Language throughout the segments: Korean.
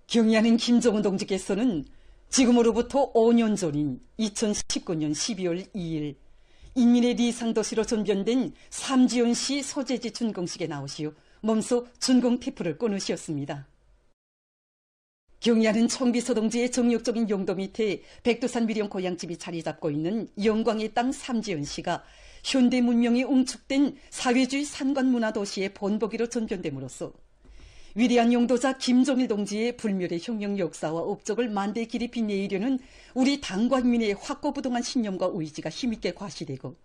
경의하는 김정은 동지께서는 지금으로부터 5년 전인 2019년 12월 2일 인민의 리상도시로 전변된 삼지연시 소재지 준공식에 나오시어 몸소 준공 테프를 끊으셨습니다. 경의하는 청비서 동지의 정력적인 용도 밑에 백두산 위령 고향집이 자리 잡고 있는 영광의 땅 삼지연시가 현대 문명이 웅축된 사회주의 산관문화도시의 본보기로 전변됨으로써 위대한 용도자 김종일 동지의 불멸의 혁명 역사와 업적을 만대 길이 빛내이려는 우리 당과 인민의 확고부동한 신념과 의지가 힘있게 과시되고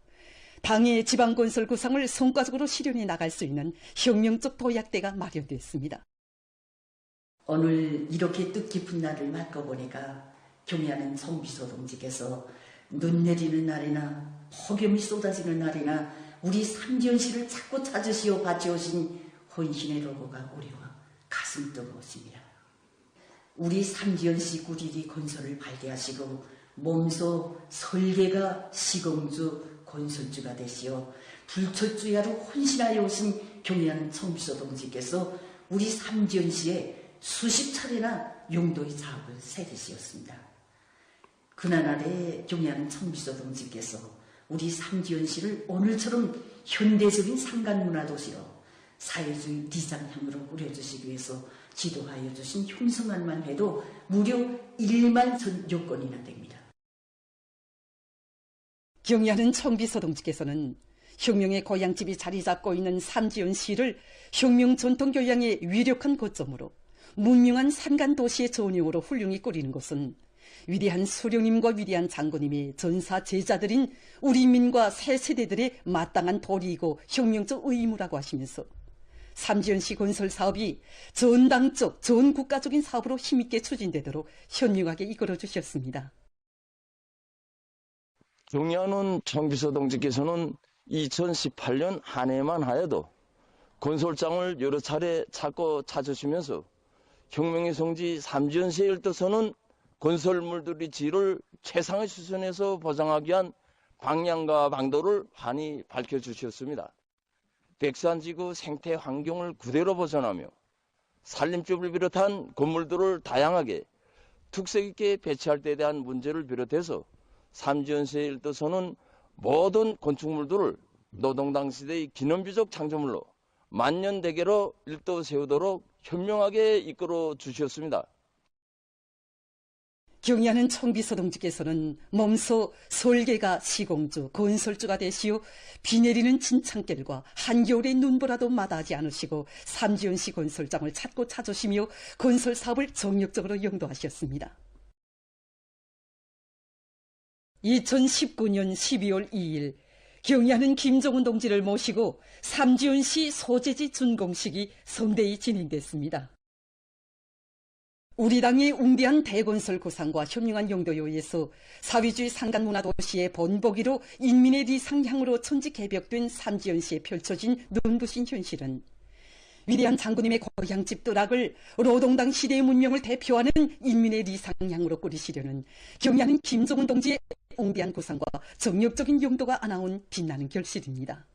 당의 지방건설 구상을 성과적으로 실현해 나갈 수 있는 혁명적 도약대가 마련됐습니다. 오늘 이렇게 뜻깊은 날을 맞고 보니까 경의하는 청비서 동지께서 눈 내리는 날이나 폭염이 쏟아지는 날이나 우리 삼지연시를 자꾸 찾으시어 바치오신 헌신의 로고가 오리와 가슴 뜨거웠습니다. 우리 삼지연시 구리리 건설을 발대하시고 몸소 설계가 시공주 건설주가 되시어 불철주야로 헌신하여 오신 경의하는 청비서 동지께서 우리 삼지연시에 수십 차례나 용도의 사업을 세우셨습니다. 그날에 경의하는 청비서 동지께서 우리 삼지연시를 오늘처럼 현대적인 상간문화도시로 사회주의 리상향으로 꾸려주시기 위해서 지도하여 주신 흉성안만 해도 무려 1만 전 요건이나 됩니다. 경의하는 청비서 동지께서는 혁명의 고향집이 자리 잡고 있는 삼지연시를 혁명 전통교양의 위력한 거점으로 문명한 산간도시의 전용으로 훌륭히 꾸리는 것은 위대한 수령님과 위대한 장군님의 전사 제자들인 우리 민과 새 세대들의 마땅한 도리이고 혁명적 의무라고 하시면서 삼지연시 건설 사업이 전당적, 전국가적인 사업으로 힘있게 추진되도록 현명하게 이끌어 주셨습니다. 경의하는 청비서 동지께서는 2018년 한 해만 하여도 건설장을 여러 차례 찾으시면서 혁명의 성지 삼지연시에 일떠서는 건설물들의 질을 최상의 수준에서 보장하기 위한 방향과 방도를 환히 밝혀주셨습니다. 백산지구 생태 환경을 그대로 보존하며 산림집을 비롯한 건물들을 다양하게 특색 있게 배치할 때에 대한 문제를 비롯해서 삼지연시에 일떠서는 모든 건축물들을 노동당 시대의 기념비적 창조물로 만년대계로 일도 세우도록 현명하게 이끌어 주셨습니다. 경의하는 청비서 동지께서는 몸소 설계가 시공주, 건설주가 되시어 비 내리는 진창길과 한겨울의 눈보라도 마다하지 않으시고 삼지연시 건설장을 찾으시며 건설 사업을 정력적으로 영도하셨습니다. 2019년 12월 2일 경의하는 김정은 동지를 모시고 삼지연시 소재지 준공식이 성대히 진행됐습니다. 우리 당의 웅대한 대건설 구상과 현명한 용도에 의해서 사회주의 상간문화도시의 본보기로 인민의 리상향으로 천지개벽된 삼지연시에 펼쳐진 눈부신 현실은 위대한 장군님의 고향집 뜨락을 노동당 시대의 문명을 대표하는 인민의 리상향으로 꾸리시려는 경의하는 김정은 동지의 웅대한 구상과 정력적인 용도가 안아온 빛나는 결실입니다.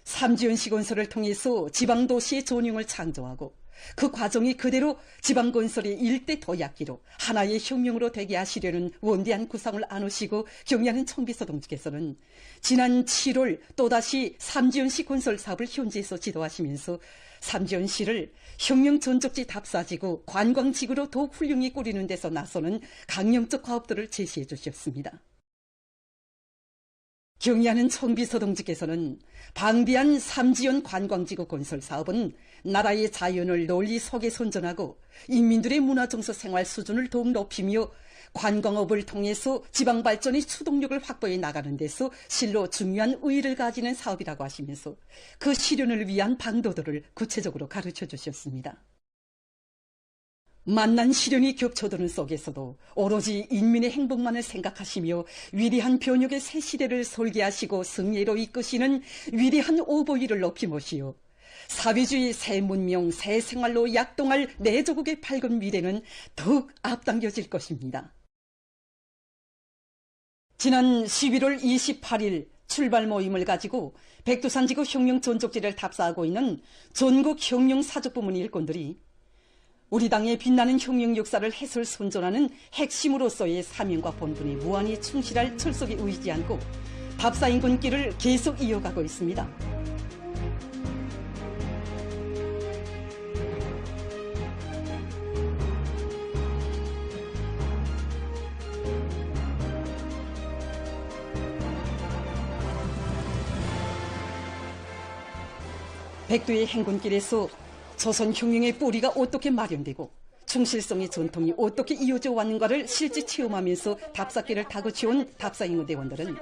삼지연시 건설을 통해서 지방도시의 전용을 창조하고 그 과정이 그대로 지방건설의 일대 도약기로 하나의 혁명으로 되게 하시려는 원대한 구상을 안으시고 경의하는 청비서 동지께서는 지난 7월 또다시 삼지연시 건설 사업을 현지에서 지도하시면서 삼지연시를 혁명 전적지 답사지구 관광지구로 더욱 훌륭히 꾸리는 데서 나서는 강령적 과업들을 제시해 주셨습니다. 경의하는 청비서 동지께서는 방대한 삼지연 관광지구 건설 사업은 나라의 자연을 널리 속에 선전하고 인민들의 문화정서 생활 수준을 더욱 높이며 관광업을 통해서 지방발전의 추동력을 확보해 나가는 데서 실로 중요한 의의를 가지는 사업이라고 하시면서 그 실현을 위한 방도들을 구체적으로 가르쳐 주셨습니다. 만난 시련이 겹쳐드는 속에서도 오로지 인민의 행복만을 생각하시며 위대한 변혁의 새 시대를 설계하시고 승리로 이끄시는 위대한 오보이를 높이 모시어 사회주의 새 문명, 새 생활로 약동할 내 조국의 밝은 미래는 더욱 앞당겨질 것입니다. 지난 11월 28일 출발 모임을 가지고 백두산지구 혁명 전족지를 답사하고 있는 전국 혁명 사족부문 일꾼들이 우리 당의 빛나는 혁명 역사를 해설 선전하는 핵심으로서의 사명과 본분이 무한히 충실할 철석에 의지 않고 답사인군 길을 계속 이어가고 있습니다. 백두의 행군길에서 조선 혁명의 뿌리가 어떻게 마련되고 충실성의 전통이 어떻게 이어져 왔는가를 실제 체험하면서 답사길을 타고 지온 답사인군 대원들은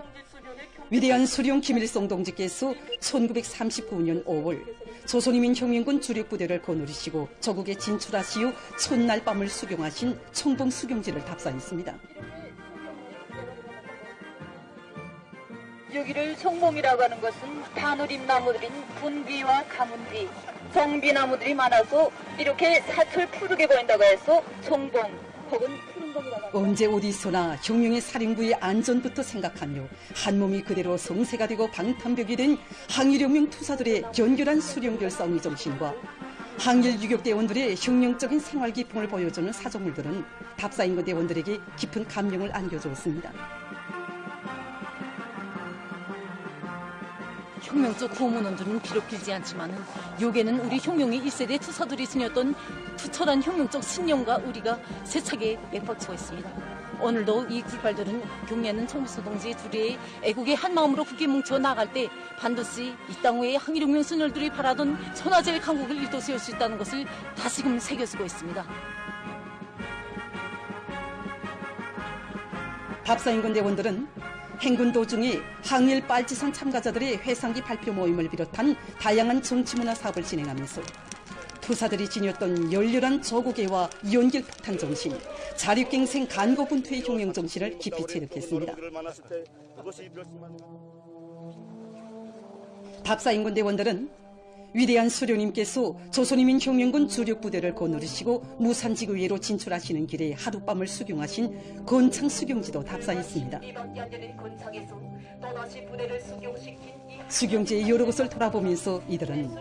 위대한 수령 김일성 동지께서 1939년 5월 조선인민혁명군 주력부대를 거느리시고 조국에 진출하시 후 첫날 밤을 수경하신 청봉 수경지를 답사했습니다. 여기를 청봉이라고 하는 것은 단우림 나무들인 분비와 가문비, 정비나무들이 많아서 이렇게 사철 푸르게 보인다고 해서 청봉 혹은 푸른봉이라고 합니다. 언제 어디서나 혁명의 사령부의 안전부터 생각하며 한몸이 그대로 성세가 되고 방탄벽이 된 항일혁명 투사들의 견결한 수령별 싸움의 정신과 항일 유격대원들의 혁명적인 생활 기풍을 보여주는 사정물들은 답사인군 대원들에게 깊은 감명을 안겨주었습니다. 혁명적 후문원들은 비록 길지 않지만 요게는 우리 혁명의 1세대 투사들이 지녔던 투철한 혁명적 신념과 의리가 세차게 맥받치고 있습니다. 오늘도 이 굴발들은 경례하는 청비서 동지의 둘이 애국의 한마음으로 굳게 뭉쳐 나갈 때 반드시 이 땅 외의 항일혁명 선열들이 바라던 천하제일 강국을 일도 세울 수 있다는 것을 다시금 새겨쓰고 있습니다. 답사인군 대원들은 행군 도중에 항일 빨치산 참가자들의 회상기 발표 모임을 비롯한 다양한 정치문화 사업을 진행하면서 투사들이 지녔던 열렬한 조국애와 연길 폭탄 정신, 자립갱생 간고분투의 혁명 정신을 깊이 체득했습니다. 답사인군 대원들은 위대한 수령님께서 조선인민혁명군 주력부대를 거느리시고 무산지구위로 진출하시는 길에 하룻밤을 수경하신 건창 수경지도 답사했습니다. 수경지의 여러 곳을 돌아보면서 이들은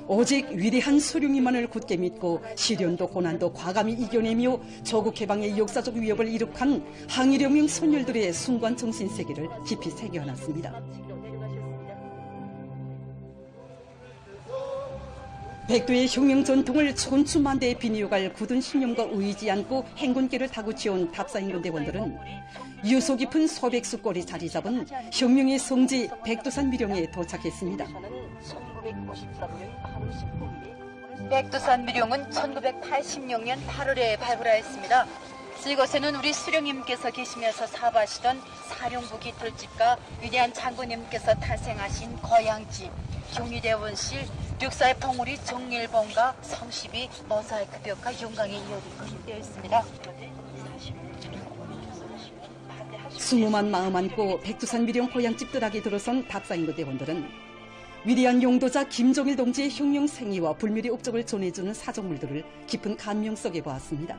오직 위대한 수령님만을 굳게 믿고 시련도 고난도 과감히 이겨내며 조국 해방의 역사적 위협을 이룩한 항일혁명 선열들의 숭고한 정신세계를 깊이 새겨놨습니다. 백두의 혁명 전통을 천추만대에 비뉘어갈 굳은 신념과 의지 않고 행군길을 타고 지온 답사인군 대원들은 유서 깊은 소백수골이 자리 잡은 혁명의 성지 백두산 미령에 도착했습니다. 백두산 미령은 1986년 8월에 발굴하였습니다. 이곳에는 우리 수령님께서 계시면서 사업하시던 사령부 깃털집과 위대한 장군님께서 탄생하신 거양집, 경위대원실, 육사의 봉우리 정일봉과 성십이 모자이크 벽과 용광에 이어되어 있습니다. 수모만 마음 안고 백두산 미령 고향집 뜰하게 들어선 답사인군 대원들은 위대한 용도자 김종일 동지의 혁명 생애와 불멸의 업적을 전해주는 사정물들을 깊은 감명 속에 보았습니다.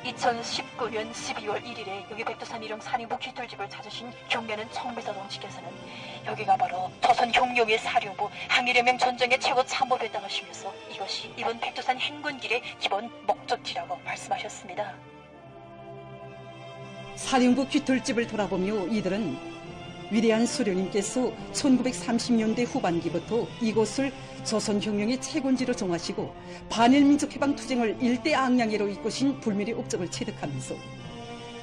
(2019년 12월 1일에) 여기 백두산 미령 사령부 깃털집을 찾으신 경례는 청비서 동지께서는 여기가 바로 조선 혁명의 사령부 항일혁명 전쟁의 최고 참모였다고 하시면서 이것이 이번 백두산 행군길의 기본 목적지라고 말씀하셨습니다. 사령부 깃털집을 돌아보며 이들은 위대한 수령님께서 1930년대 후반기부터 이곳을 조선혁명의 채권지로 정하시고 반일민족해방투쟁을 일대 앙양회로 이끄신 불멸의 업적을 체득하면서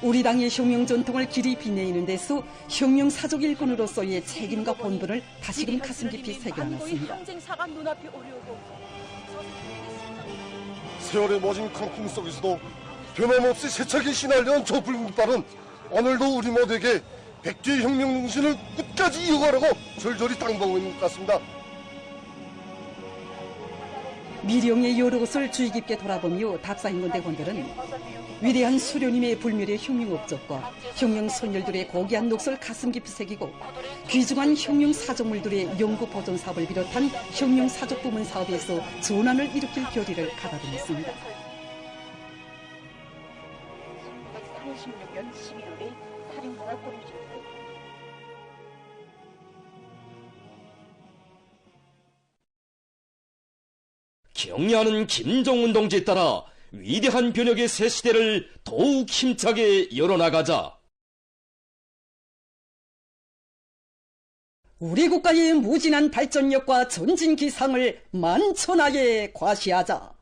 우리 당의 혁명 전통을 길이 빛내는 데서 혁명 사족 일꾼으로서의 책임과 본분을 다시금 가슴 깊이 새겨놨습니다. 세월의 모진 강풍 속에서도 변함없이 세차게 신하려는 저 불국발은 오늘도 우리 모두에게 백두의 혁명 정신을 끝까지 이어가라고 절절히 당부하고 있는 것 같습니다. 미령의 여러 곳을 주의 깊게 돌아보며 답사인군 대원들은 위대한 수령님의 불멸의 혁명 업적과 혁명 선열들의 고귀한 녹슬 가슴 깊이 새기고 귀중한 혁명 사적물들의 연구 보존 사업을 비롯한 혁명 사적 부문 사업에서 전환을 일으킬 결의를 가다듬었습니다. 1916년 11월에 사령부가 꼬리를 지었어요. 경애하는 김정은 동지에 따라 위대한 변혁의 새 시대를 더욱 힘차게 열어나가자. 우리 국가의 무진한 발전력과 전진 기상을 만천하에 과시하자.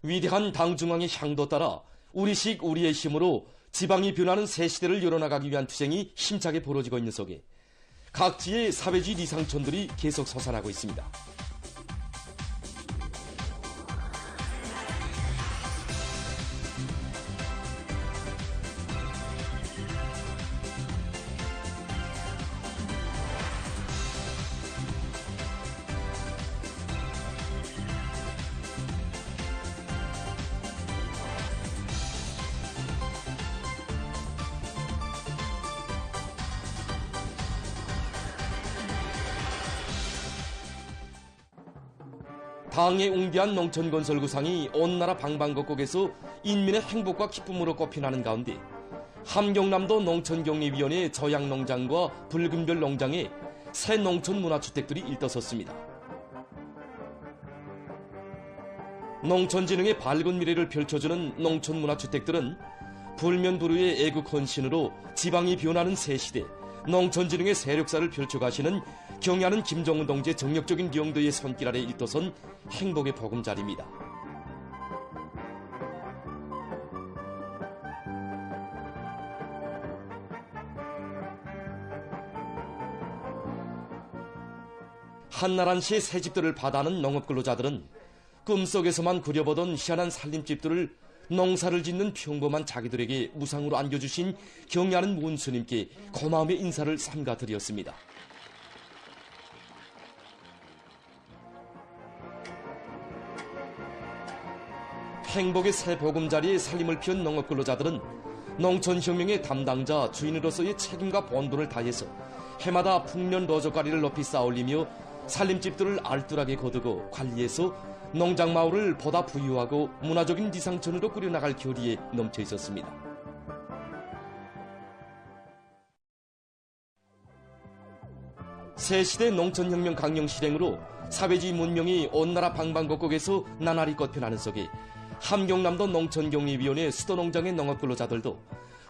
위대한 당중앙의 향도 따라 우리식 우리의 힘으로 지방이 변하는 새 시대를 열어나가기 위한 투쟁이 힘차게 벌어지고 있는 속에 각지의 사회주의 리상촌들이 계속 솟아나고 있습니다. 당의 웅비한 농촌건설 구상이 온 나라 방방곡곡에서 인민의 행복과 기쁨으로 꽃피나는 가운데 함경남도 농촌경리위원회 저양농장과 붉은별 농장에 새 농촌문화주택들이 일떠섰습니다. 농촌진흥의 밝은 미래를 펼쳐주는 농촌문화주택들은 불면불후의 애국 헌신으로 지방이 변하는 새 시대 농촌진흥의 세력사를 펼쳐가시는 경애하는 김정은 동지의 정력적인 명도의 손길 아래 일떠선 행복의 보금자리입니다. 한나란시의 새집들을 받아하는 농업근로자들은 꿈속에서만 그려보던 희한한 살림집들을 농사를 짓는 평범한 자기들에게 무상으로 안겨주신 경애하는 문수님께 고마움의 인사를 삼가드렸습니다. 행복의 새 보금자리에 살림을 피운 농업근로자들은 농촌혁명의 담당자 주인으로서의 책임과 본분을 다해서 해마다 풍년 로젓가리를 높이 쌓아올리며 살림집들을 알뜰하게 거두고 관리해서 농장마을을 보다 부유하고 문화적인 지상촌으로 꾸려나갈 결의에 넘쳐 있었습니다. 새시대 농촌혁명 강령 실행으로 사회주의 문명이 온 나라 방방곡곡에서 나날이 꽃펴나는 속에 함경남도 농촌경리위원회 수도농장의 농업근로자들도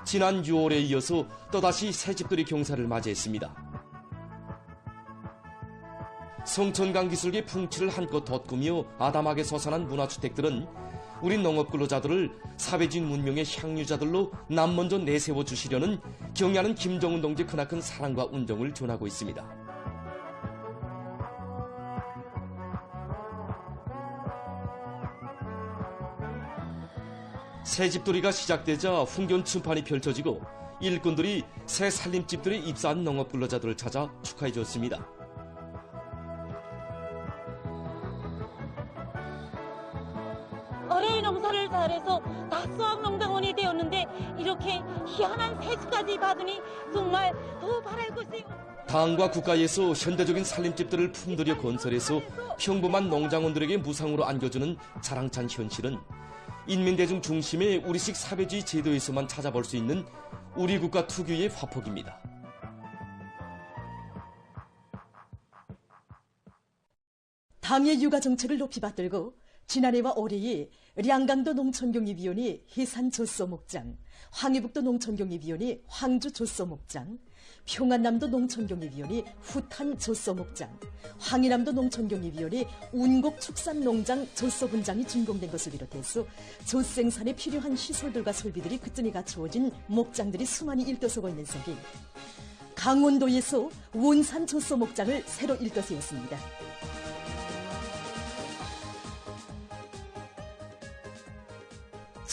지난 6월에 이어서 또다시 새집들의 경사를 맞이했습니다. 성천강 기술의 풍치를 한껏 돋구며 아담하게 솟아난 문화주택들은 우리 농업근로자들을 사회주의 문명의 향유자들로 남먼저 내세워 주시려는 경애하는 김정은 동지의 크나큰 사랑과 운정을 전하고 있습니다. 새집돌이가 시작되자 훈련 춘판이 펼쳐지고 일꾼들이 새 살림집들에 입사한 농업근로자들을 찾아 축하해 줬습니다. 어레이 농사를 잘해서 다수학농장원이 되었는데 이렇게 희한한 새집까지 받으니 정말 더 바랄 것이... 당과 국가에서 현대적인 살림집들을 품들여 건설해서 평범한 농장원들에게 무상으로 안겨주는 자랑찬 현실은 인민대중 중심의 우리식 사회주의 제도에서만 찾아볼 수 있는 우리 국가 특유의 화폭입니다. 당의 육아 정책을 높이 받들고 지난해와 올해에 량강도 농촌경리위원회 해산조소목장, 황해북도 농촌경리위원회 황주조소목장, 평안남도 농촌경리위원회 후탄조소목장, 황해남도 농촌경리위원회 운곡축산농장 조소분장이 준공된 것을 비롯해서 조생산에 필요한 시설들과 설비들이 그쯤에 갖추어진 목장들이 수많이 일떠서고 있는 속에 강원도에서 원산조소목장을 새로 일떠세웠습니다.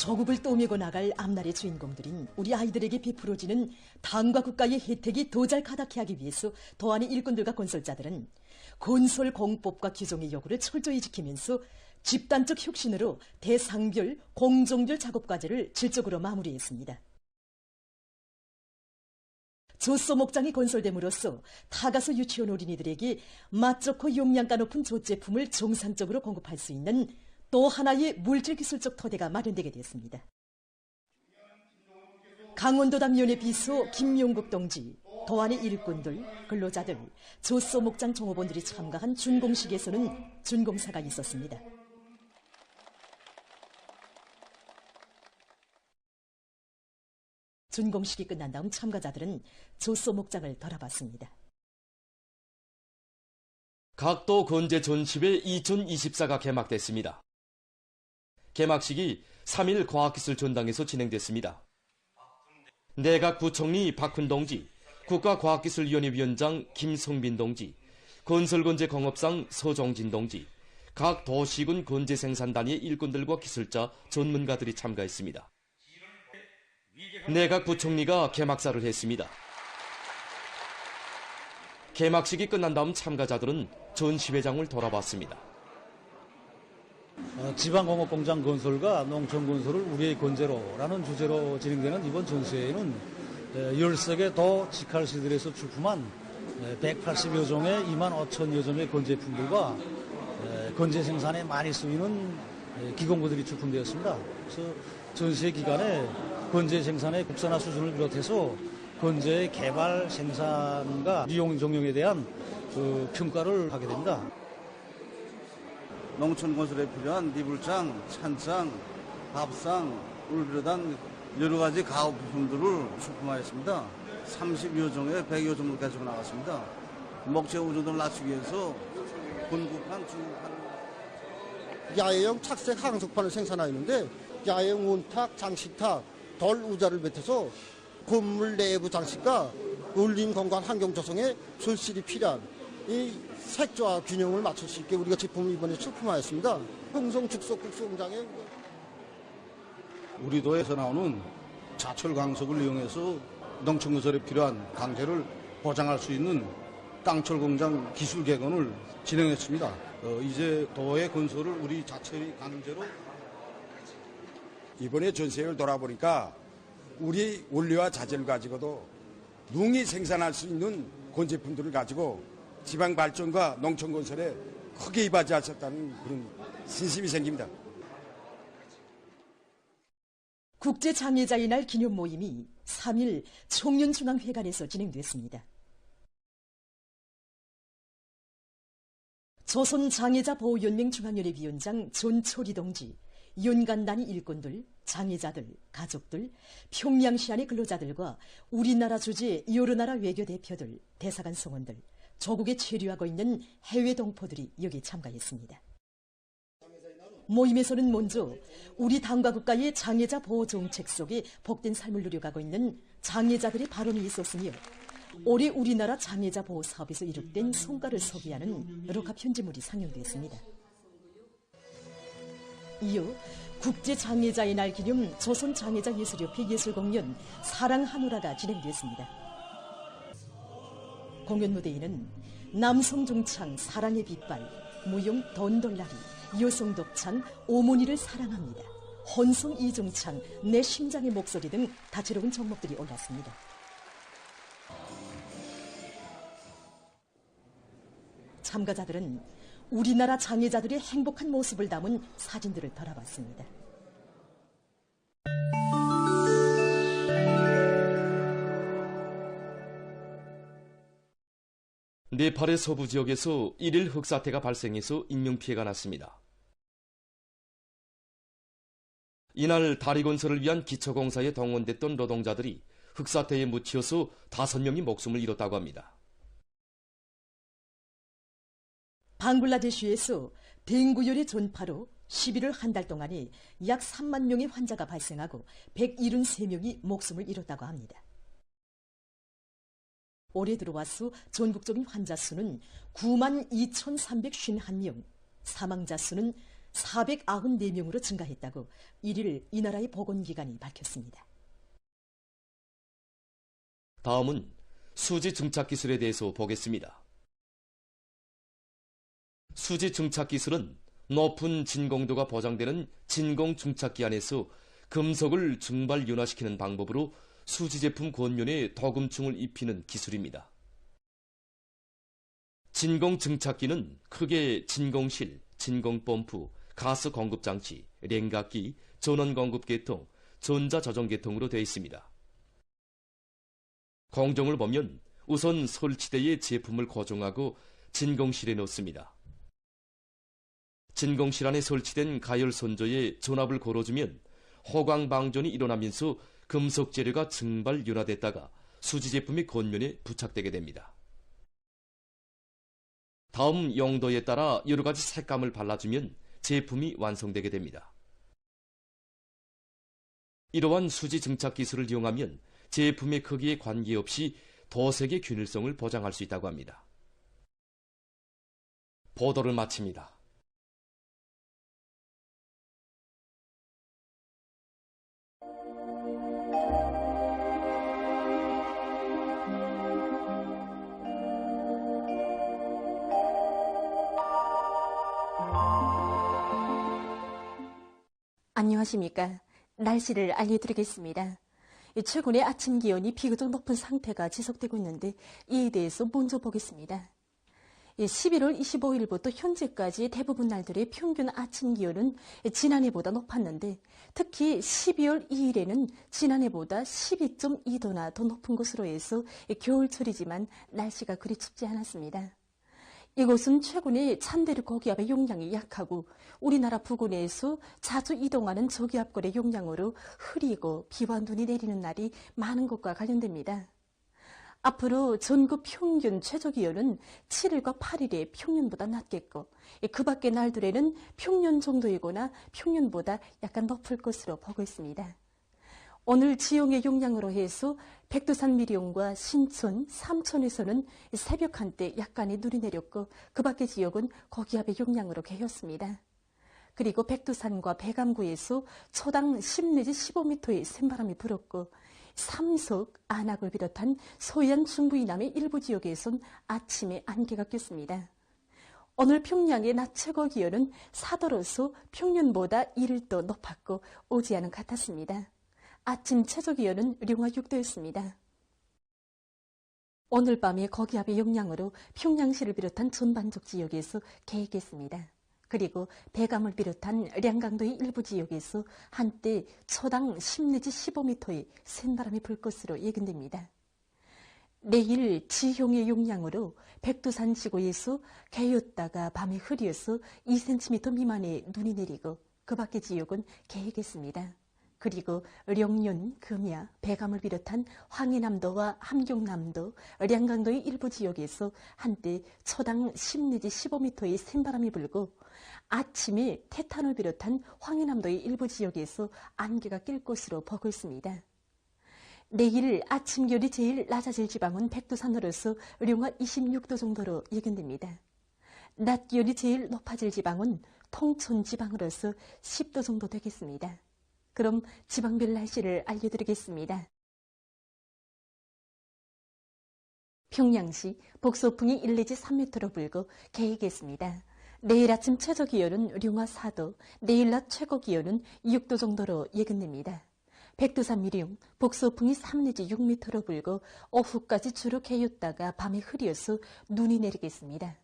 조국을 떠밀고 나갈 앞날의 주인공들인 우리 아이들에게 베풀어지는 당과 국가의 혜택이 더 잘 가닥게 하기 위해서 도안의 일꾼들과 건설자들은 건설 공법과 규정의 요구를 철저히 지키면서 집단적 혁신으로 대상별, 공종별 작업 과제를 질적으로 마무리했습니다. 조소 목장이 건설됨으로써 타가소 유치원 어린이들에게 맛 좋고 용량가 높은 조 제품을 정상적으로 공급할 수 있는 또 하나의 물질기술적 토대가 마련되게 됐습니다. 강원도담위원회 비서 김용국 동지, 도안의 일꾼들, 근로자들, 조소 목장 종업원들이 참가한 준공식에서는 준공사가 있었습니다. 준공식이 끝난 다음 참가자들은 조소 목장을 돌아봤습니다. 각도 건재 전시회 2024가 개막됐습니다. 개막식이 3일 과학기술 전당에서 진행됐습니다. 내각 부총리 박훈 동지, 국가과학기술위원회 위원장 김성빈 동지, 건설건재 공업상 서정진 동지, 각 도시군 건재생산단위의 일꾼들과 기술자, 전문가들이 참가했습니다. 내각 부총리가 개막사를 했습니다. 개막식이 끝난 다음 참가자들은 전시회장을 돌아봤습니다. 지방공업공장 건설과 농촌건설을 우리의 건재로라는 주제로 진행되는 이번 전시회에는 13개 도 직할시들에서 출품한 180여 종의 2만 5천여 점의 건재품들과 건재 생산에 많이 쓰이는 기공구들이 출품되었습니다. 그래서 전시회 기간에 건재 생산의 국산화 수준을 비롯해서 건재의 개발, 생산과 이용 정용에 대한 평가를 하게 됩니다. 농촌 건설에 필요한 니불장, 찬장, 밥상을 비롯한 여러 가지 가구 부품들을 출품하였습니다. 30여 종의 100여 종을 가지고 나갔습니다. 목재 오존도를 낮추기 위해서 본국판, 중국판 야외형 착색 항속판을 생산하였는데 야외형 온탁, 장식탁, 덜 우자를 뱉어서 건물 내부 장식과 울림 공간 환경 조성에 절실히 필요한 이 색조와 균형을 맞출 수 있게 우리가 제품을 이번에 출품하였습니다. 흥성 죽석국수 공장에 우리 도에서 나오는 자철 강석을 이용해서 농촌 건설에 필요한 강재를 보장할 수 있는 땅철 공장 기술 개건을 진행했습니다. 이제 도의 건설을 우리 자철의 강재로 이번에 전시회를 돌아보니까 우리 원료와 자재를 가지고도 능히 생산할 수 있는 건제품들을 가지고 지방 발전과 농촌 건설에 크게 이바지하셨다는 그런 신심이 생깁니다. 국제장애자의 날 기념 모임이 3일 총련중앙회관에서 진행됐습니다. 조선장애자보호연맹 중앙연회 위원장 존초리 동지, 윤간단위 일꾼들, 장애자들, 가족들, 평양시 안의 근로자들과 우리나라 주재 여러 나라 외교 대표들, 대사관 성원들, 조국에 체류하고 있는 해외 동포들이 여기 참가했습니다. 모임에서는 먼저 우리 당과 국가의 장애자 보호 정책 속에 복된 삶을 누려가고 있는 장애자들의 발언이 있었으며 올해 우리나라 장애자 보호 사업에서 이룩된 성과를 소개하는 녹화 편지물이 상영됐습니다. 이어 국제장애자의 날 기념 조선장애자예술협회 예술공연 사랑하노라가 진행됐습니다. 공연 무대에는 남성 중창 사랑의 빛발, 무용 돈돌라리, 여성 독창 오모니를 사랑합니다, 혼성 이중창 내 심장의 목소리 등 다채로운 종목들이 올랐습니다. 참가자들은 우리나라 장애자들의 행복한 모습을 담은 사진들을 돌아봤습니다. 네팔의 서부 지역에서 1일 흑사태가 발생해서 인명피해가 났습니다. 이날 다리 건설을 위한 기초공사에 동원됐던 노동자들이 흑사태에 묻혀서 5명이 목숨을 잃었다고 합니다. 방글라데시에서 댕구열의 전파로 11월 한 달 동안에 약 3만 명의 환자가 발생하고 173명이 목숨을 잃었다고 합니다. 올해 들어와서 전국적인 환자 수는 9만 2,351명, 사망자 수는 494명으로 증가했다고 1일 이 나라의 보건기관이 밝혔습니다. 다음은 수지 증착 기술에 대해서 보겠습니다. 수지 증착 기술은 높은 진공도가 보장되는 진공 증착기 안에서 금속을 증발 윤화시키는 방법으로 수지 제품 권면에 더금충을 입히는 기술입니다. 진공 증착기는 크게 진공실, 진공펌프, 가스 공급장치, 냉각기, 전원 공급계통, 전자저장계통으로 되어 있습니다. 공정을 보면 우선 설치대에 제품을 고정하고 진공실에 넣습니다. 진공실 안에 설치된 가열 선조에 전압을 걸어주면 호광방전이 일어나면서 금속 재료가 증발 윤화됐다가 수지 제품의 겉면에 부착되게 됩니다. 다음 용도에 따라 여러 가지 색감을 발라주면 제품이 완성되게 됩니다. 이러한 수지 증착 기술을 이용하면 제품의 크기에 관계없이 도색의 균일성을 보장할 수 있다고 합니다. 보도를 마칩니다. 안녕하십니까. 날씨를 알려드리겠습니다. 최근에 아침 기온이 비교적 높은 상태가 지속되고 있는데 이에 대해서 먼저 보겠습니다. 11월 25일부터 현재까지 대부분 날들의 평균 아침 기온은 지난해보다 높았는데 특히 12월 2일에는 지난해보다 12.2도나 더 높은 것으로 해서 겨울철이지만 날씨가 그리 춥지 않았습니다. 이곳은 최근에 찬대류 고기압의 용량이 약하고 우리나라 부근에서 자주 이동하는 저기압골의 용량으로 흐리고 비와 눈이 내리는 날이 많은 것과 관련됩니다. 앞으로 전국 평균 최저기온은 7일과 8일에 평년보다 낮겠고 그 밖의 날들에는 평년 정도이거나 평년보다 약간 높을 것으로 보고 있습니다. 오늘 지용의 용량으로 해서 백두산 미령과 신촌, 삼촌에서는 새벽 한때 약간의 눈이 내렸고 그 밖의 지역은 고기압의 용량으로 개였습니다. 그리고 백두산과 백암구에서 초당 10 내지 15m의 센바람이 불었고 삼석, 안악을 비롯한 서해안 중부 이남의 일부 지역에선 아침에 안개가 꼈습니다. 오늘 평양의 낮 최고 기온은 사도로서 평년보다 1도 높았고 오지안은 같았습니다. 아침 최저기온은 령화 6도였습니다. 오늘 밤에 고기압의 영향으로 평양시를 비롯한 전반적 지역에서 개겠습니다. 그리고 백암을 비롯한 량강도의 일부 지역에서 한때 초당 10 내지 15m의 센바람이 불 것으로 예견됩니다. 내일 지형의 용량으로 백두산 지구에서 개였다가 밤에 흐려서 2cm 미만의 눈이 내리고 그 밖의 지역은 개겠습니다. 그리고 령윤, 금야, 백암을 비롯한 황해남도와 함경남도, 량강도의 일부 지역에서 한때 초당 10 내지 15m의 센바람이 불고 아침에 태탄을 비롯한 황해남도의 일부 지역에서 안개가 낄 것으로 보고 있습니다. 내일 아침 기온이 제일 낮아질 지방은 백두산으로서 령화 26도 정도로 예견됩니다. 낮 기온이 제일 높아질 지방은 통촌 지방으로서 10도 정도 되겠습니다. 그럼 지방별 날씨를 알려드리겠습니다. 평양시 복소풍이 1 내지 3m로 불고 개이겠습니다. 내일 아침 최저기온은 령화 4도, 내일 낮 최고기온은 6도 정도로 예견됩니다. 백두산 미령, 복소풍이 3 내지 6m로 불고 오후까지 주로 개였다가 밤에 흐려서 눈이 내리겠습니다.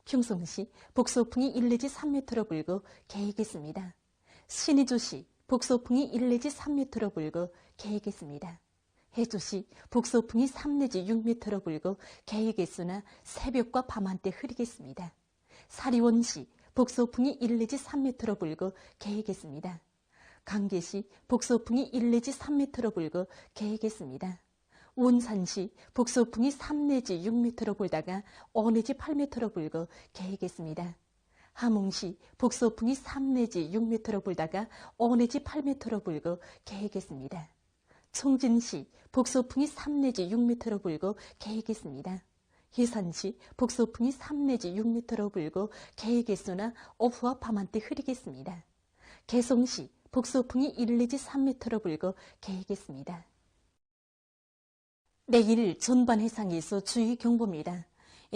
평성시 복소풍이 1 내지 3m로 불고 개이겠습니다. 신의주시 복소풍이 1 내지 3m로 불고 개이겠습니다. 해주시 복소풍이 3 내지 6m로 불고 개이겠으나 새벽과 밤 한때 흐리겠습니다. 사리원시 복소풍이 1 내지 3m로 불고 개이겠습니다. 강계시 복소풍이 1 내지 3m로 불고 개이겠습니다. 원산시 복소풍이 3 내지 6m로 불다가 5 내지 8m로 불고 개이겠습니다. 함흥시 복소풍이 3 내지 6m로 불다가 5 내지 8m로 불고 개이겠습니다. 청진시 복소풍이 3 내지 6m로 불고 개이겠습니다. 해산시 복소풍이 3 내지 6m로 불고 개이겠으나 오후와 밤 한때 흐리겠습니다. 개성시 복소풍이 1 내지 3m로 불고 개이겠습니다. 내일 전반 해상에서 주의 경보입니다.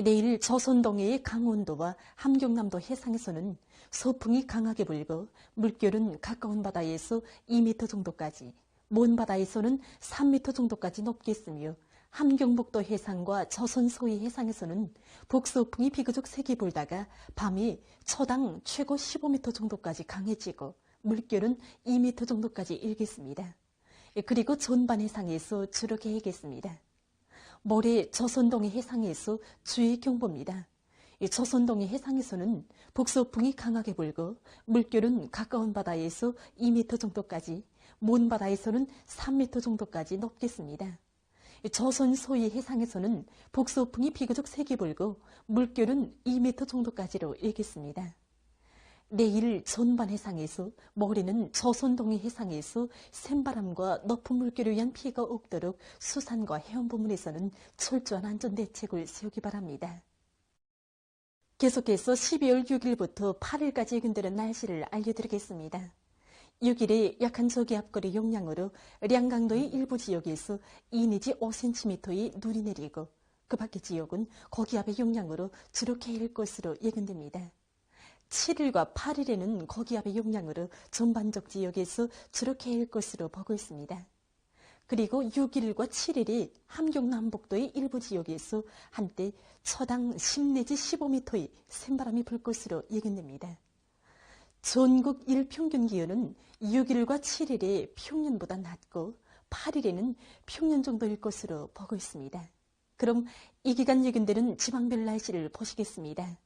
내일 조선동해의 강원도와 함경남도 해상에서는 소풍이 강하게 불고 물결은 가까운 바다에서 2m 정도까지, 먼 바다에서는 3m 정도까지 높겠으며 함경북도 해상과 조선 서해 해상에서는 북서풍이 비교적 세게 불다가 밤이 초당 최고 15m 정도까지 강해지고 물결은 2m 정도까지 일겠습니다. 그리고 전반 해상에서 주로 개겠습니다. 모레 조선동해 해상에서 주의 경보입니다. 조선동해 해상에서는 북서풍이 강하게 불고 물결은 가까운 바다에서 2m 정도까지, 먼 바다에서는 3m 정도까지 높겠습니다. 조선 서해 해상에서는 북서풍이 비교적 세게 불고 물결은 2m 정도까지로 일겠습니다. 내일 전반 해상에서, 모레는 조선동해 해상에서 샘바람과 높은 물결에 의한 피해가 없도록 수산과 해운부문에서는 철저한 안전대책을 세우기 바랍니다. 계속해서 12월 6일부터 8일까지 예견되는 날씨를 알려드리겠습니다. 6일에 약한 저기압거리 영향으로 량강도의 일부 지역에서 2 내지 5cm의 눈이 내리고 그 밖의 지역은 고기압의 영향으로 주로 개일 것으로 예견됩니다. 7일과 8일에는 고기압의 영향으로 전반적 지역에서 주로 개일 것으로 보고 있습니다. 그리고 6일과 7일이 함경남북도의 일부 지역에서 한때 초당 10 내지 15m의 샘바람이 불 것으로 예견됩니다. 전국 일평균 기온은 6일과 7일에 평년보다 낮고 8일에는 평년 정도일 것으로 보고 있습니다. 그럼 이 기간 예견되는 지방별 날씨를 보시겠습니다.